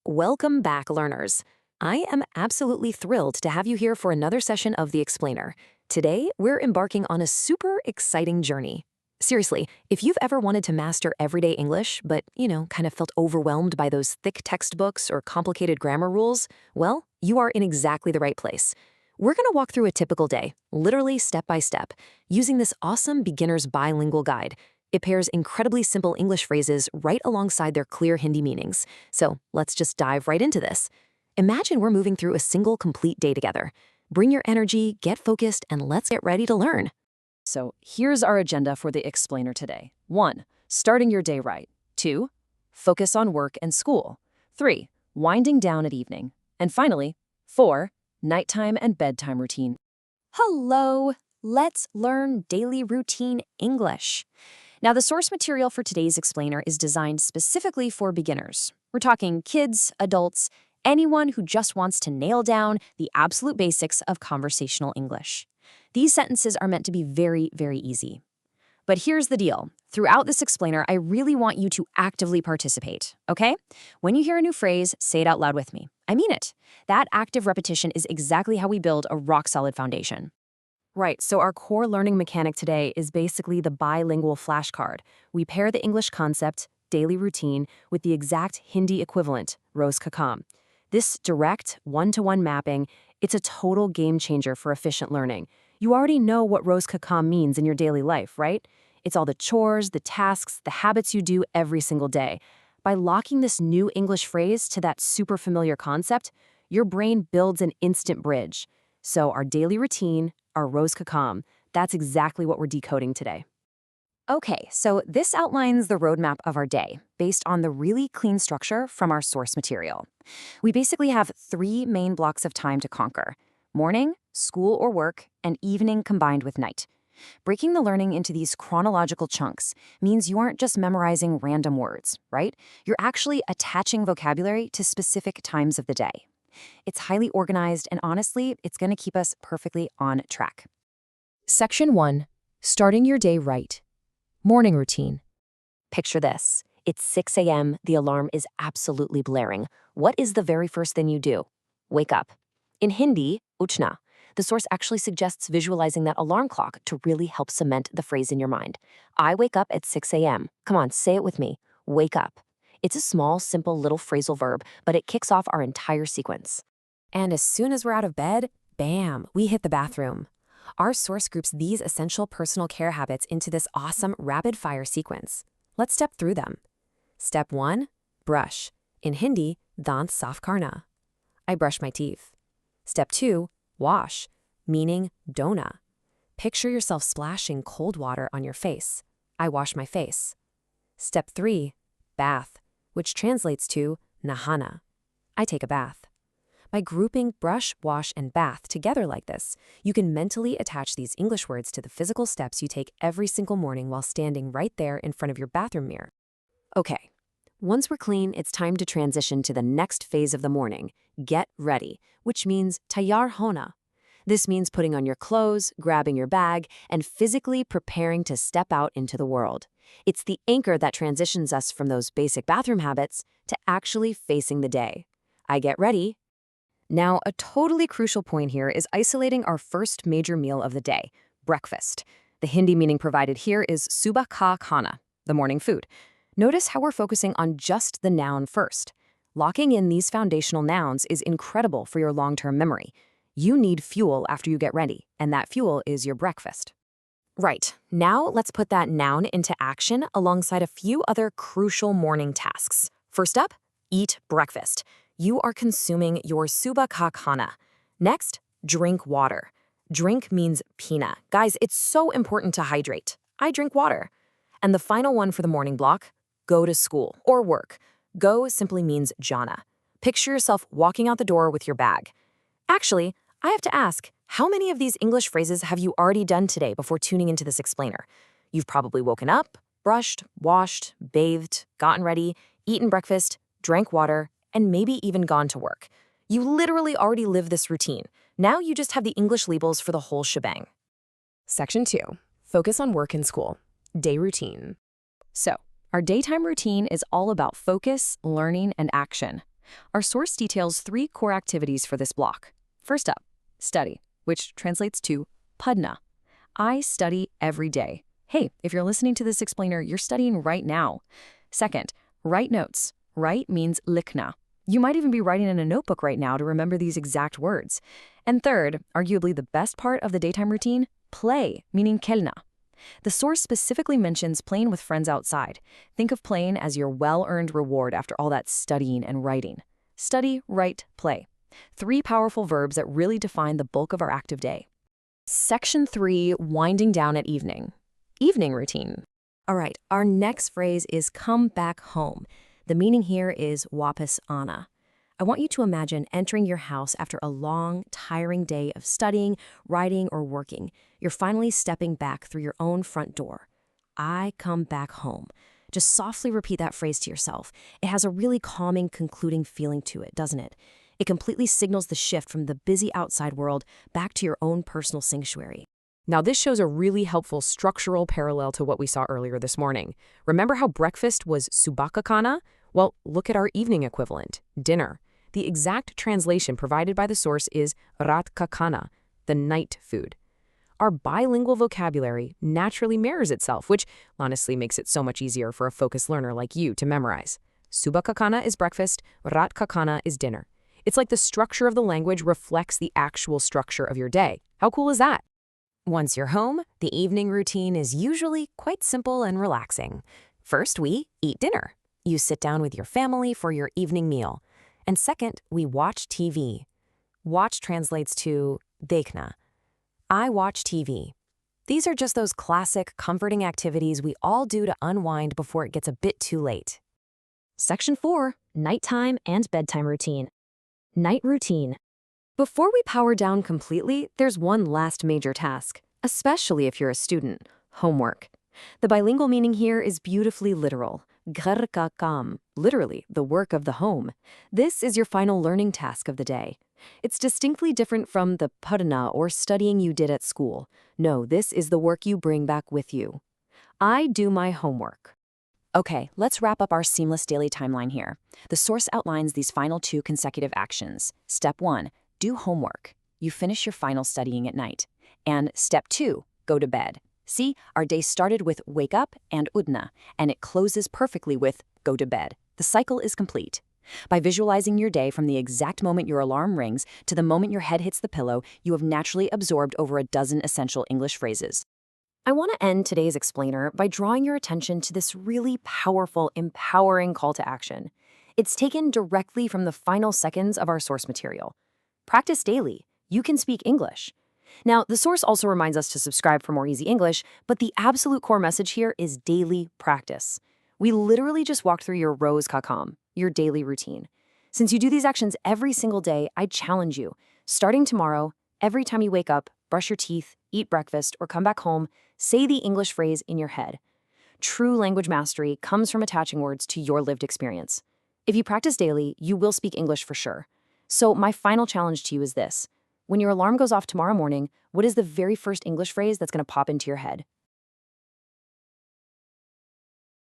Welcome back, learners. I am absolutely thrilled to have you here for another session of The Explainer. Today, we're embarking on a super exciting journey. Seriously, if you've ever wanted to master everyday English, but, kind of felt overwhelmed by those thick textbooks or complicated grammar rules, well, you are in exactly the right place. We're going to walk through a typical day, literally step by step, using this awesome beginner's bilingual guide. It pairs incredibly simple English phrases right alongside their clear Hindi meanings. So let's just dive right into this. Imagine we're moving through a single complete day together. Bring your energy, get focused, and let's get ready to learn. So here's our agenda for the Explainer today. 1. Starting your day right. 2. Focus on work and school. 3. Winding down at evening. And finally, 4. Nighttime and bedtime routine. Hello! Let's learn daily routine English. Now, the source material for today's explainer is designed specifically for beginners. We're talking kids, adults, anyone who just wants to nail down the absolute basics of conversational English. These sentences are meant to be very, very easy. But here's the deal. Throughout this explainer, I really want you to actively participate, okay? When you hear a new phrase, say it out loud with me. I mean it. That active repetition is exactly how we build a rock-solid foundation. Right, so our core learning mechanic today is basically the bilingual flashcard. We pair the English concept, daily routine, with the exact Hindi equivalent, Roz ka kaam. This direct, one-to-one mapping, it's a total game changer for efficient learning. You already know what Roz ka kaam means in your daily life, right? It's all the chores, the tasks, the habits you do every single day. By locking this new English phrase to that super familiar concept, your brain builds an instant bridge. So our daily routine, our Roz ka kaam, that's exactly what we're decoding today. Okay, so this outlines the roadmap of our day based on the really clean structure from our source material. We basically have 3 main blocks of time to conquer: morning, school or work, and evening combined with night. Breaking the learning into these chronological chunks means you aren't just memorizing random words, right? You're actually attaching vocabulary to specific times of the day. It's highly organized, and honestly, it's going to keep us perfectly on track. Section 1. Starting your day right. Morning routine. Picture this. It's 6 a.m., the alarm is absolutely blaring. What is the very first thing you do? Wake up. In Hindi, uchna. The source actually suggests visualizing that alarm clock to really help cement the phrase in your mind. I wake up at 6 a.m. Come on, say it with me. Wake up. It's a small, simple little phrasal verb, but it kicks off our entire sequence. And as soon as we're out of bed, bam, we hit the bathroom. Our source groups these essential personal care habits into this awesome rapid-fire sequence. Let's step through them. Step 1, brush. In Hindi, dant saf karna. I brush my teeth. Step 2, wash, meaning dona. Picture yourself splashing cold water on your face. I wash my face. Step 3, bath, which translates to nahana. I take a bath. By grouping brush, wash, and bath together like this, you can mentally attach these English words to the physical steps you take every single morning while standing right there in front of your bathroom mirror. Okay, once we're clean, it's time to transition to the next phase of the morning, get ready, which means tayar hona. This means putting on your clothes, grabbing your bag, and physically preparing to step out into the world. It's the anchor that transitions us from those basic bathroom habits to actually facing the day. I get ready. Now, a totally crucial point here is isolating our first major meal of the day, breakfast. The Hindi meaning provided here is subah ka khana, the morning food. Notice how we're focusing on just the noun first. Locking in these foundational nouns is incredible for your long-term memory. You need fuel after you get ready, and that fuel is your breakfast. Right, now let's put that noun into action alongside a few other crucial morning tasks. First up, eat breakfast. You are consuming your subah ka khana. Next, drink water. Drink means pina. Guys, it's so important to hydrate. I drink water. And the final one for the morning block, go to school or work. Go simply means jana. Picture yourself walking out the door with your bag. Actually, I have to ask, how many of these English phrases have you already done today before tuning into this explainer? You've probably woken up, brushed, washed, bathed, gotten ready, eaten breakfast, drank water, and maybe even gone to work. You literally already live this routine. Now you just have the English labels for the whole shebang. Section 2. Focus on work and school. Day routine. So, our daytime routine is all about focus, learning, and action. Our source details 3 core activities for this block. First up, study, which translates to padna. I study every day. Hey, if you're listening to this explainer, you're studying right now. Second, write notes. Write means likhna. You might even be writing in a notebook right now to remember these exact words. And third, arguably the best part of the daytime routine, play, meaning khelna. The source specifically mentions playing with friends outside. Think of playing as your well-earned reward after all that studying and writing. Study, write, play. 3 powerful verbs that really define the bulk of our active day. Section 3, winding down at evening. Evening routine. All right, our next phrase is come back home. The meaning here is wapas ana. I want you to imagine entering your house after a long, tiring day of studying, writing, or working. You're finally stepping back through your own front door. I come back home. Just softly repeat that phrase to yourself. It has a really calming, concluding feeling to it, doesn't it? It completely signals the shift from the busy outside world back to your own personal sanctuary. Now, this shows a really helpful structural parallel to what we saw earlier this morning. Remember how breakfast was subakakana? Well, look at our evening equivalent, dinner. The exact translation provided by the source is ratkakana, the night food. Our bilingual vocabulary naturally mirrors itself, which honestly makes it so much easier for a focused learner like you to memorize. Subakakana is breakfast, ratkakana is dinner. It's like the structure of the language reflects the actual structure of your day. How cool is that? Once you're home, the evening routine is usually quite simple and relaxing. First, we eat dinner. You sit down with your family for your evening meal. And second, we watch TV. Watch translates to dekhna. I watch TV. These are just those classic, comforting activities we all do to unwind before it gets a bit too late. Section 4, nighttime and bedtime routine. Night routine. Before we power down completely, there's one last major task, especially if you're a student: homework. The bilingual meaning here is beautifully literal. Ghar ka kaam, literally, the work of the home. This is your final learning task of the day. It's distinctly different from the padna or studying you did at school. No, this is the work you bring back with you. I do my homework. Okay, let's wrap up our seamless daily timeline here. The source outlines these final 2 consecutive actions. Step 1, do homework. You finish your final studying at night. And step 2, go to bed. See, our day started with wake up and udna, and it closes perfectly with go to bed. The cycle is complete. By visualizing your day from the exact moment your alarm rings to the moment your head hits the pillow, you have naturally absorbed over a dozen essential English phrases. I want to end today's explainer by drawing your attention to this really powerful, empowering call to action. It's taken directly from the final seconds of our source material. Practice daily. You can speak English. Now, the source also reminds us to subscribe for more easy English, but the absolute core message here is daily practice. We literally just walked through your rose kakam, your daily routine. Since you do these actions every single day, I challenge you. Starting tomorrow, every time you wake up, brush your teeth, eat breakfast, or come back home, say the English phrase in your head. True language mastery comes from attaching words to your lived experience. If you practice daily, you will speak English for sure. So my final challenge to you is this. When your alarm goes off tomorrow morning, what is the very first English phrase that's going to pop into your head?